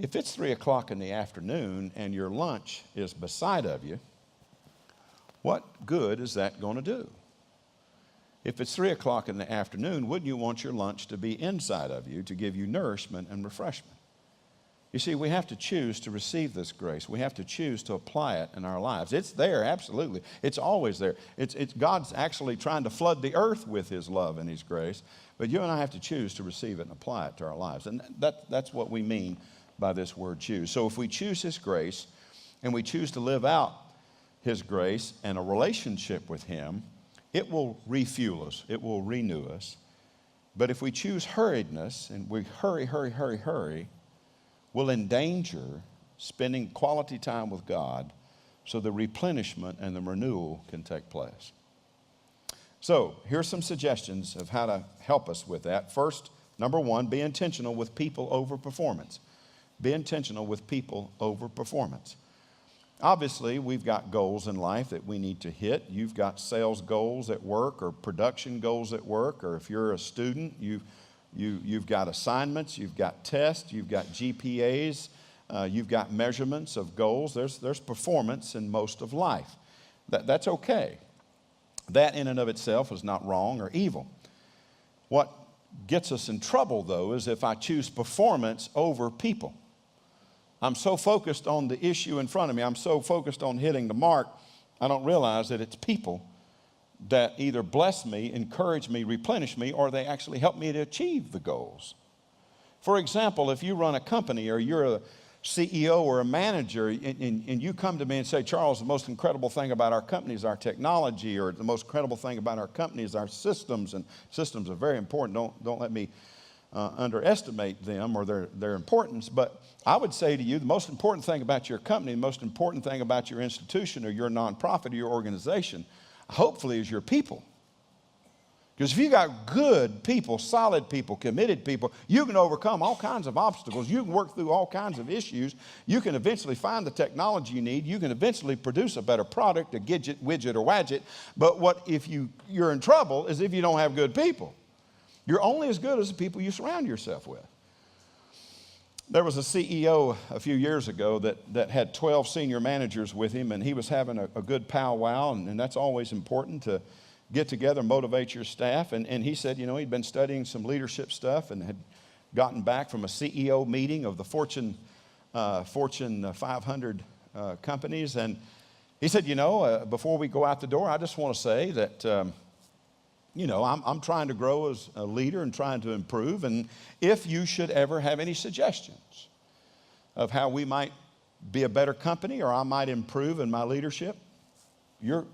If it's 3 o'clock in the afternoon and your lunch is beside of you, what good is that going to do? If it's 3 o'clock in the afternoon, wouldn't you want your lunch to be inside of you to give you nourishment and refreshment? You see, we have to choose to receive this grace. We have to choose to apply it in our lives. It's there, absolutely. It's always there. God's actually trying to flood the earth with his love and his grace, but you and I have to choose to receive it and apply it to our lives. And that's what we mean by this word choose. So if we choose his grace and we choose to live out his grace and a relationship with him, it will refuel us. It will renew us. But if we choose hurriedness and we hurry, we'll endanger spending quality time with God so the replenishment and the renewal can take place. So here's some suggestions of how to help us with that. First, number one, be intentional with people over performance. Be intentional with people over performance. Obviously, we've got goals in life that we need to hit. You've got sales goals at work or production goals at work, or if you're a student, you've got assignments, you've got tests, you've got GPAs, you've got measurements of goals. There's performance in most of life. That's okay. That in and of itself is not wrong or evil. What gets us in trouble, though, is if I choose performance over people. I'm so focused on the issue in front of me, I'm so focused on hitting the mark, I don't realize that it's people that either bless me, encourage me, replenish me, or they actually help me to achieve the goals. For example, if you run a company or you're a CEO or a manager and you come to me and say, Charles, the most incredible thing about our company is our technology, or the most incredible thing about our company is our systems, and systems are very important. Don't let me underestimate them or their importance, but I would say to you, the most important thing about your company, the most important thing about your institution or your nonprofit or your organization, hopefully, is your people. Because if you got good people, solid people, committed people, you can overcome all kinds of obstacles. You can work through all kinds of issues. You can eventually find the technology you need. You can eventually produce a better product, a widget or wadget. But if you're in trouble is if you don't have good people. You're only as good as the people you surround yourself with. There was a CEO a few years ago that had 12 senior managers with him, and he was having a good powwow, and that's always important to get together, motivate your staff. And he said, he'd been studying some leadership stuff and had gotten back from a CEO meeting of the Fortune 500 companies. And he said, before we go out the door, I just want to say that, I'm trying to grow as a leader and trying to improve. And if you should ever have any suggestions of how we might be a better company or I might improve in my leadership, you're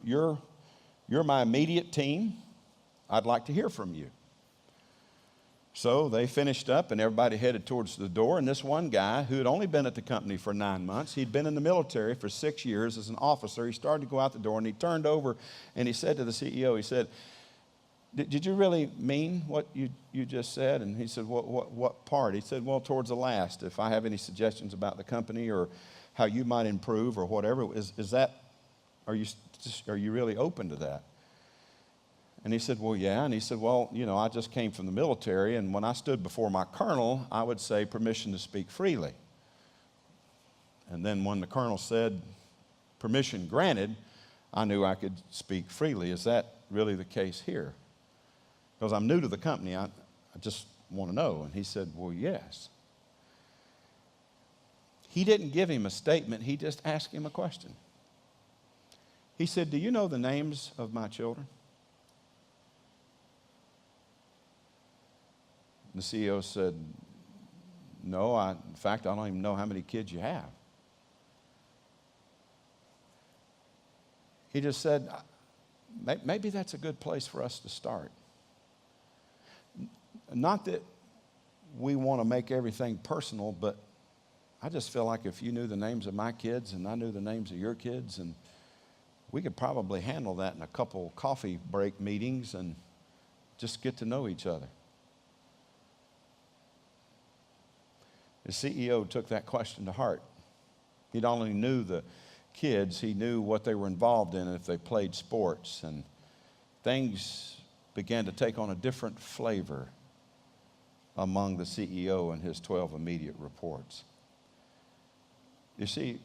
my immediate team. I'd like to hear from you. So they finished up and everybody headed towards the door. And this one guy who had only been at the company for 9 months, he'd been in the military for 6 years as an officer. He started to go out the door and he turned over and he said to the CEO, he said, did you really mean what you just said? And he said, what part? He said, well, towards the last, if I have any suggestions about the company or how you might improve or whatever, are you really open to that? And he said, well, yeah. And he said, well, I just came from the military, and when I stood before my colonel, I would say permission to speak freely. And then when the colonel said permission granted, I knew I could speak freely. Is that really the case here? Because I'm new to the company, I just want to know. And he said, well, yes. He didn't give him a statement, he just asked him a question. He said, do you know the names of my children? The CEO said, no, in fact, I don't even know how many kids you have. He just said, maybe that's a good place for us to start. Not that we want to make everything personal, but I just feel like if you knew the names of my kids and I knew the names of your kids, and we could probably handle that in a couple coffee break meetings and just get to know each other. The CEO took that question to heart. He not only knew the kids, he knew what they were involved in if they played sports, and things began to take on a different flavor among the CEO and his 12 immediate reports. You see,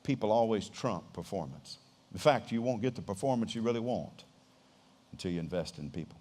people always trump performance. In fact, you won't get the performance you really want until you invest in people.